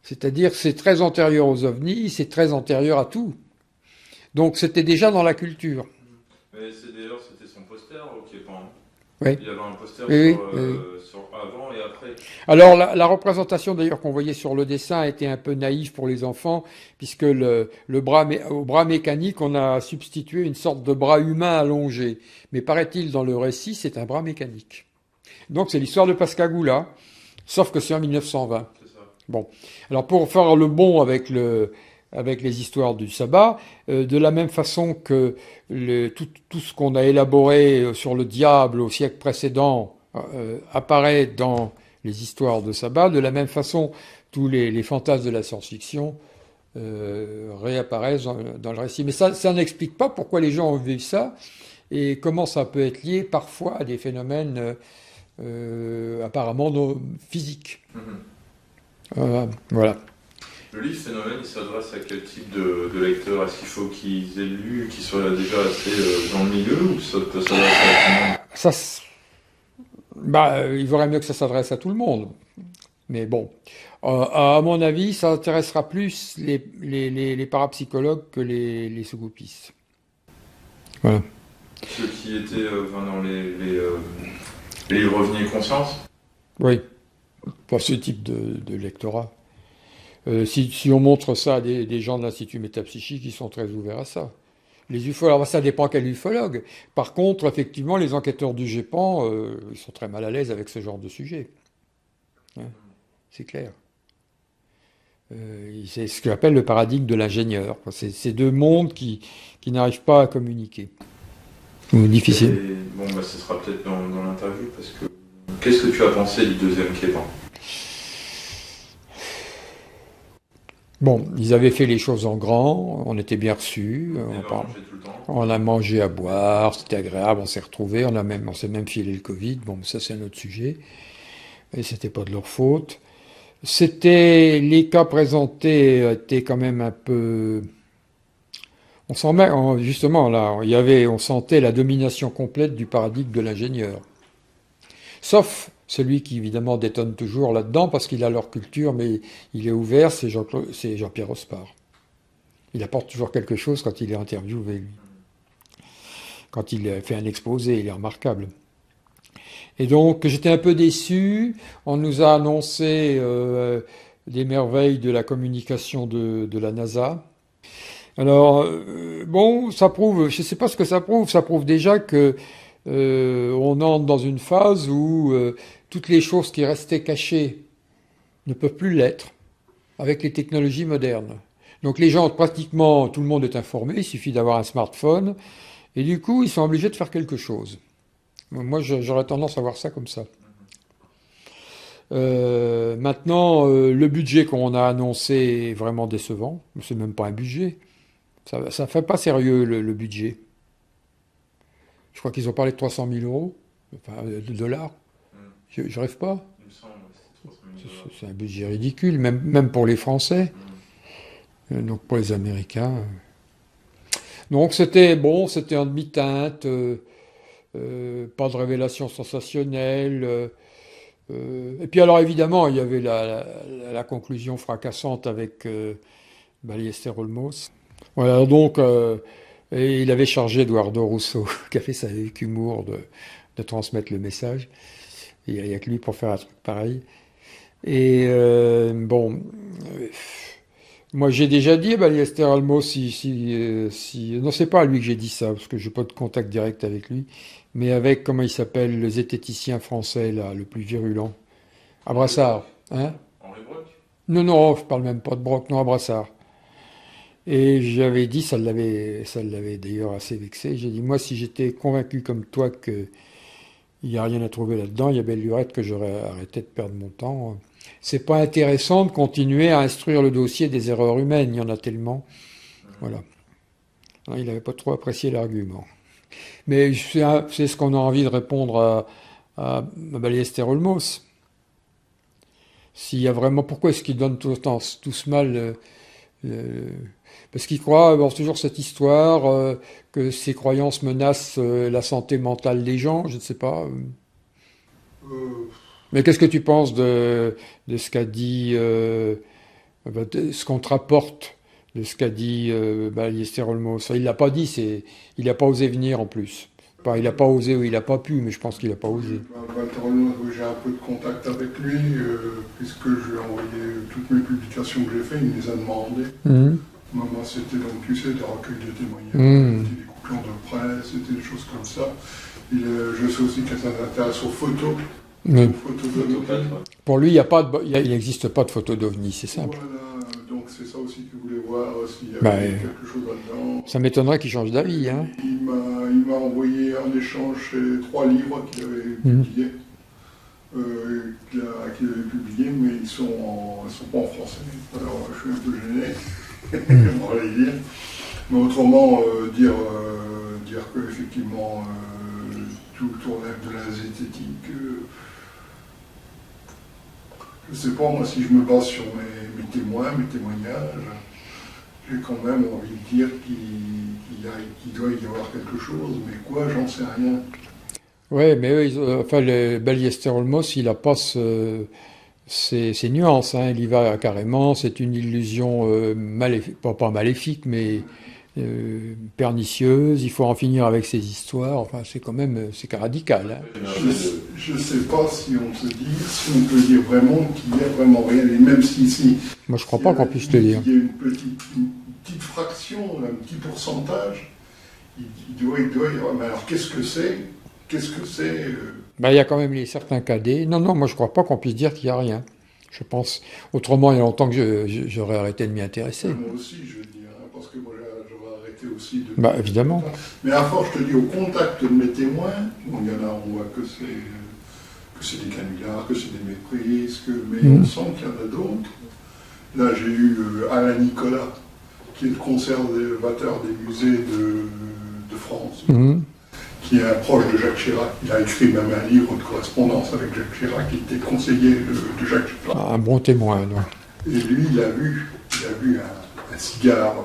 c'est-à-dire c'est très antérieur aux ovnis, c'est très antérieur à tout. Donc c'était déjà dans la culture. Mais c'était son poster qui est pas. Oui. Il y avait un poster sur avant et après. Alors la représentation d'ailleurs qu'on voyait sur le dessin était un peu naïve pour les enfants, puisque au bras mécanique on a substitué une sorte de bras humain allongé. Mais paraît-il dans le récit c'est un bras mécanique. Donc c'est l'histoire de Pascagoula, sauf que c'est en 1920. C'est ça. Bon, alors pour faire le bon avec les histoires du sabbat, de la même façon que tout ce qu'on a élaboré sur le diable au siècle précédent apparaît dans les histoires de sabbat, de la même façon tous les fantasmes de la science-fiction réapparaissent dans le récit. Mais ça n'explique pas pourquoi les gens ont vu ça et comment ça peut être lié parfois à des phénomènes apparemment physiques. Voilà. Le livre Phénomène, il s'adresse à quel type de lecteur? Est-ce qu'il faut qu'ils aient lu, qu'ils soient déjà assez dans le milieu, ou ça peut s'adresser à tout le monde? Il vaudrait mieux que ça s'adresse à tout le monde. Mais bon, à mon avis, ça intéressera plus les parapsychologues que les sous-groupistes. Voilà. Ceux qui étaient dans les revenus conscience? Oui, pour ce type de lectorat. Si on montre ça à des gens de l'Institut métapsychique, ils sont très ouverts à ça. Les ufologues, ça dépend quel ufologue. Par contre, effectivement, les enquêteurs du GEPAN, ils sont très mal à l'aise avec ce genre de sujet. Hein, c'est clair. C'est ce qu'on appelle le paradigme de l'ingénieur. C'est deux mondes qui n'arrivent pas à communiquer. Difficile. Ce sera peut-être dans l'interview, parce que... Qu'est-ce que tu as pensé du deuxième Québec? Bon, ils avaient fait les choses en grand, on était bien reçus, on a mangé à boire, c'était agréable, on s'est retrouvés, on s'est même filé le Covid, bon, ça c'est un autre sujet, et c'était pas de leur faute. Les cas présentés étaient quand même un peu... Justement, là, on sentait la domination complète du paradigme de l'ingénieur. Sauf celui qui, évidemment, détonne toujours là-dedans, parce qu'il a leur culture, mais il est ouvert, c'est Jean-Pierre Ospard. Il apporte toujours quelque chose quand il est interviewé, lui. Quand il fait un exposé, il est remarquable. Et donc, j'étais un peu déçu. On nous a annoncé des merveilles de la communication de la NASA. Alors, bon, ça prouve, je ne sais pas ce que ça prouve déjà que on entre dans une phase où toutes les choses qui restaient cachées ne peuvent plus l'être avec les technologies modernes. Donc les gens, pratiquement tout le monde est informé, il suffit d'avoir un smartphone, et du coup, ils sont obligés de faire quelque chose. Moi, j'aurais tendance à voir ça comme ça. Maintenant, le budget qu'on a annoncé est vraiment décevant. C'est même pas un budget. Ça ne fait pas sérieux le budget. Je crois qu'ils ont parlé de 300 000 euros, enfin de dollars. Je rêve pas. C'est un budget ridicule, même pour les Français. Donc pour les Américains. Donc c'était bon, c'était en demi-teinte. Pas de révélation sensationnelle. Et puis alors évidemment, il y avait la conclusion fracassante avec Ballester Olmos. Voilà, donc et il avait chargé Eduardo Rousseau, qui a fait ça avec humour, de transmettre le message. Il n'y a que lui pour faire un truc pareil. Et bon, moi j'ai déjà dit à Ballester Olmos, non c'est pas à lui que j'ai dit ça, parce que je n'ai pas de contact direct avec lui, mais avec, comment il s'appelle, le zététicien français, là, le plus virulent. À Brassard, hein? Henri Brock? Non, je parle même pas de Brock, non, à Brassard. Et j'avais dit, ça l'avait d'ailleurs assez vexé, j'ai dit, moi si j'étais convaincu comme toi qu'il n'y a rien à trouver là-dedans, il y a belle lurette que j'aurais arrêté de perdre mon temps. C'est pas intéressant de continuer à instruire le dossier des erreurs humaines, il y en a tellement. Voilà. Il n'avait pas trop apprécié l'argument. Mais c'est ce qu'on a envie de répondre à Ballester Olmos. S'il y a vraiment, pourquoi est-ce qu'ils donnent tout ce mal parce qu'ils croient, bon, c'est toujours cette histoire que ces croyances menacent la santé mentale des gens, je ne sais pas. Mais qu'est-ce que tu penses de ce qu'a dit, ce qu'on te rapporte de ce qu'a dit Ballester Olmos? Il l'a pas dit, il n'a pas osé venir en plus. Enfin, il n'a pas osé ou il n'a pas pu, mais je pense qu'il n'a pas osé. Walter Olmos, j'ai un peu de contact avec lui, puisque je lui ai envoyé toutes mes publications que j'ai faites, il me les a demandées. Moi, c'était donc, tu sais, des recueils de témoignages, c'était des couplons de presse, c'était des choses comme ça. Je sais aussi que ça s'intéresse aux photos. Oui. Photos d'OVNI. Pour lui, il n'existe pas de photos d'OVNI, c'est simple. Voilà, donc c'est ça aussi qu'il voulait voir, s'il y avait quelque chose là-dedans. Ça m'étonnerait qu'il change d'avis. Hein. Il m'a envoyé en échange 3 livres qu'il avait publiés. Qu'il avait publiés, mais ils sont pas en français. Alors je suis un peu gêné. J'aimerais les lire. Mais autrement, dire qu'effectivement tout tournait de la zététique, je ne sais pas, moi, si je me base sur mes témoins, mes témoignages, j'ai quand même envie de dire qu'il doit y avoir quelque chose, mais quoi, j'en sais rien. Oui, mais le Ballester Olmos, il n'a pas ces nuances, hein. Il y va carrément, c'est une illusion maléfique, pas maléfique, mais pernicieuse, il faut en finir avec ces histoires, enfin c'est radical. Hein. Je ne sais pas si on peut dire vraiment qu'il y a vraiment rien, et même si moi je ne crois pas qu'on puisse le dire. Il y a une petite fraction, un petit pourcentage, il doit y avoir, mais alors qu'est-ce que c'est Il y a quand même certains cadets. Non, moi je ne crois pas qu'on puisse dire qu'il n'y a rien. Je pense. Autrement, il y a longtemps que j'aurais arrêté de m'y intéresser. Moi aussi, je veux dire, hein, parce que moi j'aurais arrêté aussi de. Évidemment. Mais à force, je te dis, au contact de mes témoins, bon, il y en a, on voit que c'est des canulars, que c'est des méprises, mais on sent qu'il y en a d'autres. Là, j'ai eu Alain Nicolas, qui est le conservateur des musées de France. Qui est un proche de Jacques Chirac. Il a écrit même un livre de correspondance avec Jacques Chirac, qui était conseiller de Jacques Chirac. Un bon témoin, non? Et lui, il a vu un cigare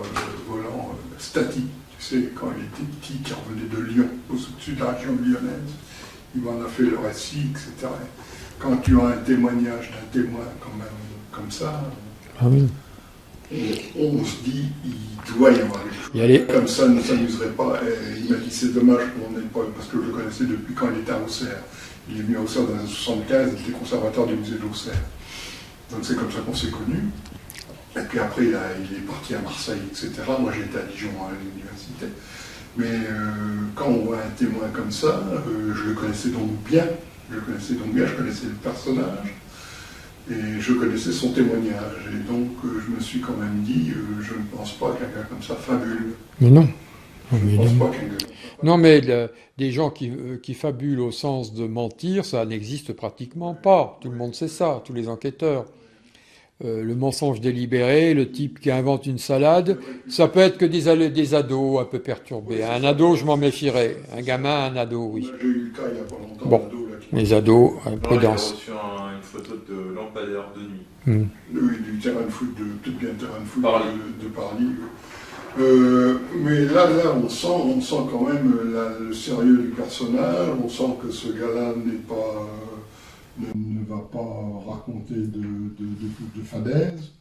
volant statique. Tu sais, quand il était petit, qui revenait de Lyon, au-dessus de la région lyonnaise. Il m'en a fait le récit, etc. Quand tu as un témoignage d'un témoin quand même comme ça, oui. on se dit, il doit y avoir des choses. Comme ça ne s'amuserait pas. Et il m'a dit, c'est dommage qu'on n'ait pas, parce que je le connaissais depuis quand il était à Auxerre. Il est venu à Auxerre dans les années 75, il était conservateur du musée d'Auxerre. Donc c'est comme ça qu'on s'est connus. Et puis après, il est parti à Marseille, etc. Moi, j'étais à Dijon, à l'université. Mais quand on voit un témoin comme ça, je le connaissais donc bien. Je connaissais le personnage. Et je connaissais son témoignage. Et donc, je me suis quand même dit, je ne pense pas qu'un gars comme ça fabule. Mais non. Non, mais des gens qui fabulent au sens de mentir, ça n'existe pratiquement pas. Tout le monde sait ça, tous les enquêteurs. Le mensonge délibéré, le type qui invente une salade, ça peut être que des ados un peu perturbés. Un ado, je m'en méfierais. Un gamin, un ado, oui. J'ai eu le cas il n'y a pas longtemps. Bon, les ados, prudence. J'ai reçu une photo de lampadaire de nuit. Oui, du terrain de foot, tout bien terrain de foot Parly. de Parly. Mais là, on sent quand même le sérieux du personnage, on sent que ce gars-là ne va pas raconter de fadaises.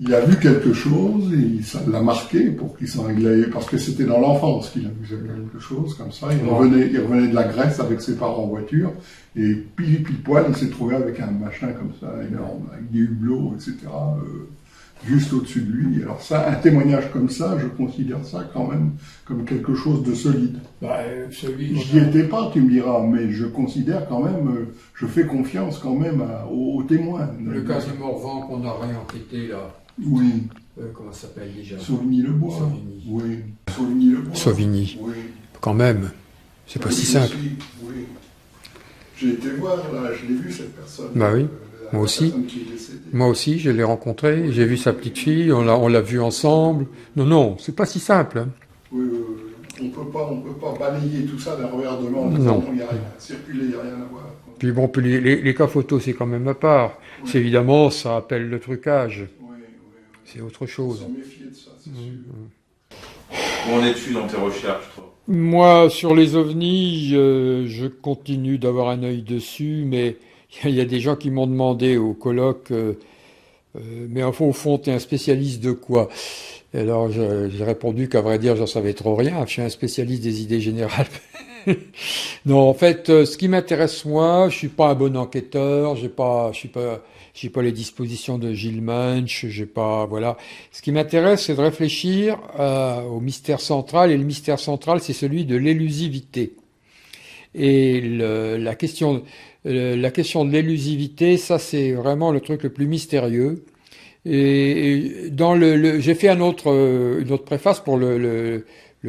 Il a vu quelque chose et ça l'a marqué pour qu'il s'en glaille, parce que c'était dans l'enfance qu'il a vu quelque chose comme ça. Il revenait de la Grèce avec ses parents en voiture et pile poil, il s'est trouvé avec un machin comme ça, énorme, avec des hublots, etc. Juste au-dessus de lui. Alors ça, un témoignage comme ça, je considère ça quand même comme quelque chose de solide. J'y étais pas, tu me diras, mais je considère quand même, je fais confiance quand même aux témoins. Le cas du Morvan qu'on a réenquêté là. Oui. Comment ça s'appelle déjà? Sauvigny-le-Bois. Sauvigny. Oui. Sauvigny-le-Bois. Sauvigny. Oui. Quand même. C'est pas si simple. Oui. J'ai été voir là, je l'ai vu cette personne. Bah oui. Moi aussi. Moi aussi, je l'ai rencontré, j'ai vu sa petite fille, on l'a vu ensemble. Non, c'est pas si simple. Hein. Oui, on peut pas balayer tout ça d'un revers de main. Non. Il n'y a rien à circuler, il n'y a rien à voir. Puis bon, les cas photos, c'est quand même à part. Oui. C'est évidemment, ça appelle le trucage. Oui. C'est autre chose. On s'en méfier de ça, c'est sûr. Où en es-tu dans tes recherches, toi? Moi, sur les ovnis, je continue d'avoir un œil dessus, mais il y a des gens qui m'ont demandé au colloque, mais au fond, tu es un spécialiste de quoi? Et alors, j'ai répondu qu'à vrai dire, j'en savais trop rien. Je suis un spécialiste des idées générales. Non, en fait, ce qui m'intéresse, moi, je suis pas un bon enquêteur, j'ai pas les dispositions de Gilles Munch, voilà. Ce qui m'intéresse, c'est de réfléchir au mystère central, et le mystère central, c'est celui de l'élusivité. Et la question de l'élusivité, ça c'est vraiment le truc le plus mystérieux. Et dans j'ai fait une autre préface pour le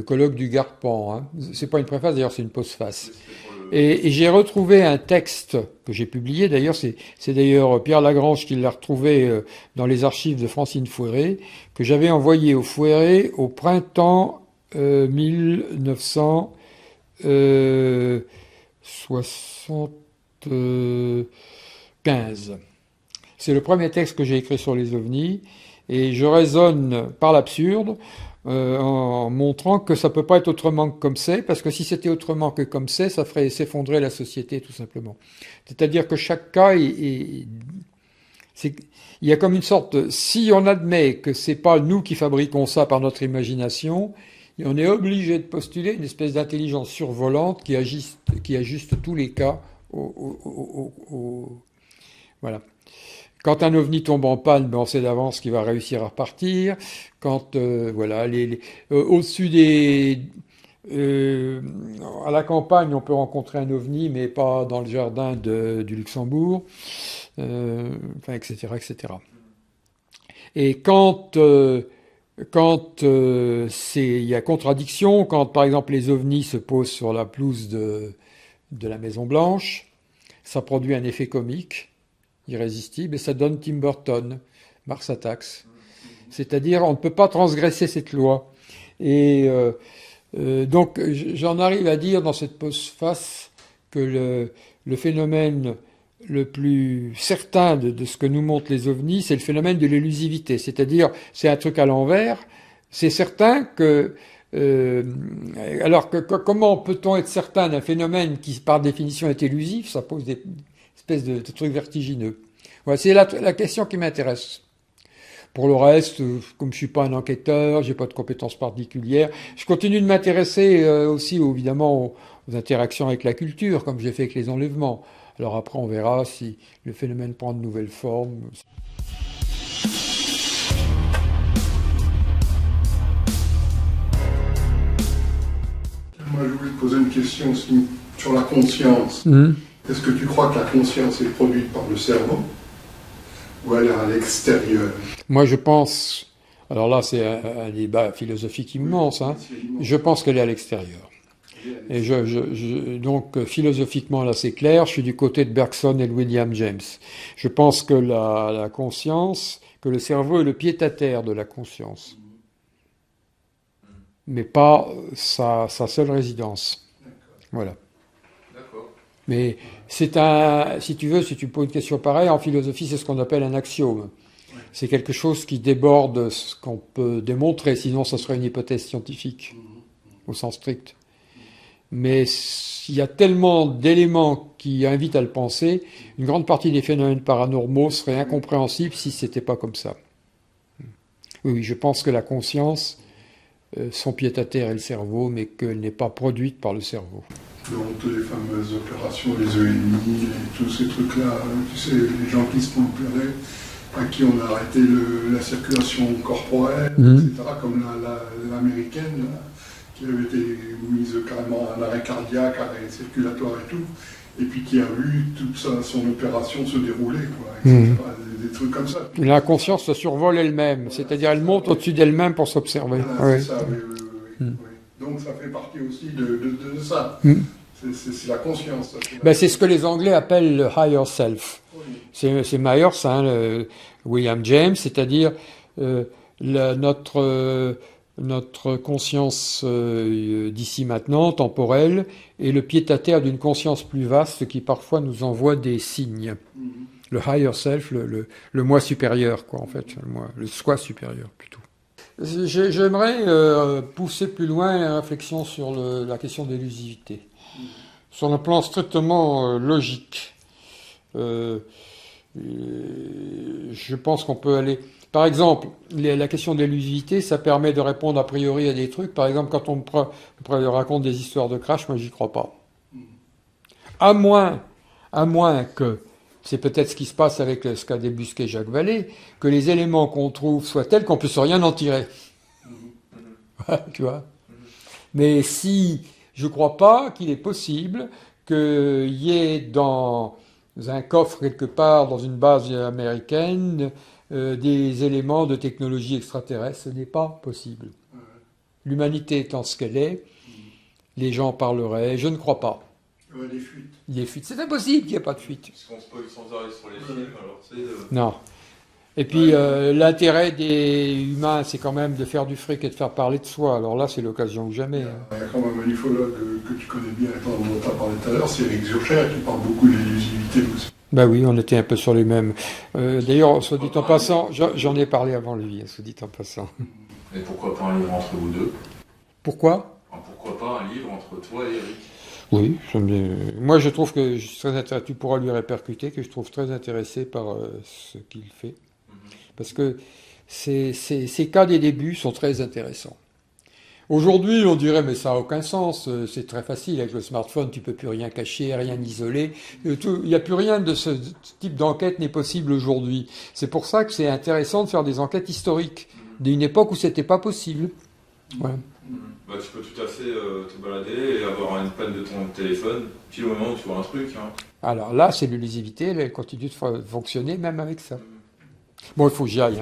colloque du Garpan. Hein. C'est pas une préface, d'ailleurs, c'est une postface. Et j'ai retrouvé un texte que j'ai publié. D'ailleurs, c'est d'ailleurs Pierre Lagrange qui l'a retrouvé dans les archives de Francine Fouéré, que j'avais envoyé au Fouéré au printemps 1975. C'est le premier texte que j'ai écrit sur les ovnis, et je raisonne par l'absurde en montrant que ça peut pas être autrement que comme c'est, parce que si c'était autrement que comme c'est, ça ferait s'effondrer la société tout simplement. C'est-à-dire que chaque cas il y a comme une sorte, si on admet que c'est pas nous qui fabriquons ça par notre imagination, on est obligé de postuler une espèce d'intelligence survolante qui ajuste tous les cas voilà. Quand un ovni tombe en panne, on sait d'avance qu'il va réussir à repartir. Quand au-dessus à la campagne, on peut rencontrer un ovni, mais pas dans le jardin du Luxembourg, etc., etc. Et quand il y a contradiction, quand par exemple les ovnis se posent sur la pelouse de la Maison Blanche, ça produit un effet comique irrésistible, et ça donne Tim Burton, Mars Attacks. C'est-à-dire, on ne peut pas transgresser cette loi. Et donc, j'en arrive à dire dans cette postface que le phénomène le plus certain de ce que nous montrent les ovnis, c'est le phénomène de l'élusivité. C'est-à-dire, c'est un truc à l'envers. C'est certain que... comment peut-on être certain d'un phénomène qui, par définition, est élusif? Ça pose des espèce de truc vertigineux. Voilà, c'est la question qui m'intéresse. Pour le reste, comme je suis pas un enquêteur, j'ai pas de compétences particulières, je continue de m'intéresser aussi évidemment aux interactions avec la culture, comme j'ai fait avec les enlèvements. Alors après, on verra si le phénomène prend de nouvelles formes. Moi, je voulais te poser une question aussi sur la conscience. Est-ce que tu crois que la conscience est produite par le cerveau ou elle est à l'extérieur? Moi, je pense, alors là, c'est un débat philosophique immense, hein. Je pense qu'elle est à l'extérieur. Et donc, philosophiquement, là, c'est clair, je suis du côté de Bergson et de William James. Je pense que la conscience, que le cerveau est le pied-à-terre de la conscience, mais pas sa seule résidence. Voilà. Mais c'est si tu veux, si tu poses une question pareille, en philosophie, c'est ce qu'on appelle un axiome. C'est quelque chose qui déborde ce qu'on peut démontrer, sinon ça serait une hypothèse scientifique, au sens strict. Mais il y a tellement d'éléments qui invitent à le penser, une grande partie des phénomènes paranormaux seraient incompréhensibles si c'était pas comme ça. Oui, je pense que la conscience, son pied-à-terre est le cerveau, mais qu'elle n'est pas produite par le cerveau. Donc, les fameuses opérations, les EMI, et tous ces trucs-là, tu sais, les gens qui se font opérer, à qui on a arrêté la circulation corporelle, etc., comme l'américaine, qui avait été mise carrément en arrêt cardiaque, arrêt circulatoire et tout, et puis qui a vu toute son opération se dérouler, quoi, etc., des trucs comme ça. La conscience se survole elle-même, voilà, c'est-à-dire elle monte au-dessus d'elle-même pour s'observer. Voilà, c'est ça, oui. Donc ça fait partie aussi de ça. C'est la conscience. C'est ce que les Anglais appellent le higher self. C'est Myers, hein, William James, c'est-à-dire notre conscience d'ici maintenant, temporelle, est le pied-à-terre d'une conscience plus vaste qui parfois nous envoie des signes. Le higher self, le moi supérieur, quoi, en fait, le soi supérieur plutôt. J'aimerais pousser plus loin la réflexion sur la question de l'élusivité. Sur un plan strictement logique, je pense qu'on peut aller... Par exemple, la question de l'élusivité, ça permet de répondre a priori à des trucs. Par exemple, quand on me raconte des histoires de crash, moi j'y crois pas. À moins que, c'est peut-être ce qui se passe avec ce qu'a débusqué Jacques Vallée, que les éléments qu'on trouve soient tels qu'on ne puisse rien en tirer. Tu vois. Mais si je ne crois pas qu'il est possible qu'il y ait dans un coffre quelque part, dans une base américaine, des éléments de technologie extraterrestre, ce n'est pas possible. L'humanité étant ce qu'elle est, les gens parleraient, je ne crois pas. Des fuites. C'est impossible qu'il n'y ait pas de fuite. Puisqu'on spoil sans arrêt sur les films, alors c'est... Non. Et puis l'intérêt des humains, c'est quand même de faire du fric et de faire parler de soi. Alors là, c'est l'occasion ou jamais. Il y a quand même un ufologue que tu connais bien, dont on t'a parlé tout à l'heure, c'est Eric Zurcher, qui parle beaucoup de l'élusivité aussi. Oui, on était un peu sur les mêmes. D'ailleurs, soit dit en passant, j'en ai parlé avant lui, soit dit en passant. Et pourquoi pas un livre entre vous deux? Pourquoi? Pourquoi pas un livre entre toi et Eric? Oui, moi je trouve que tu pourras lui répercuter, que je trouve très intéressé par ce qu'il fait. Parce que ces cas des débuts sont très intéressants. Aujourd'hui, on dirait, mais ça n'a aucun sens, c'est très facile, avec le smartphone, tu ne peux plus rien cacher, rien isoler, il n'y a plus rien de ce type d'enquête n'est possible aujourd'hui. C'est pour ça que c'est intéressant de faire des enquêtes historiques, d'une époque où ce n'était pas possible. Voilà. Tu peux tout à fait te balader et avoir une panne de ton téléphone, puis au moment où tu vois un truc. Alors là, c'est l'élusivité, elle continue de fonctionner même avec ça. Bon, il faut que j'y aille.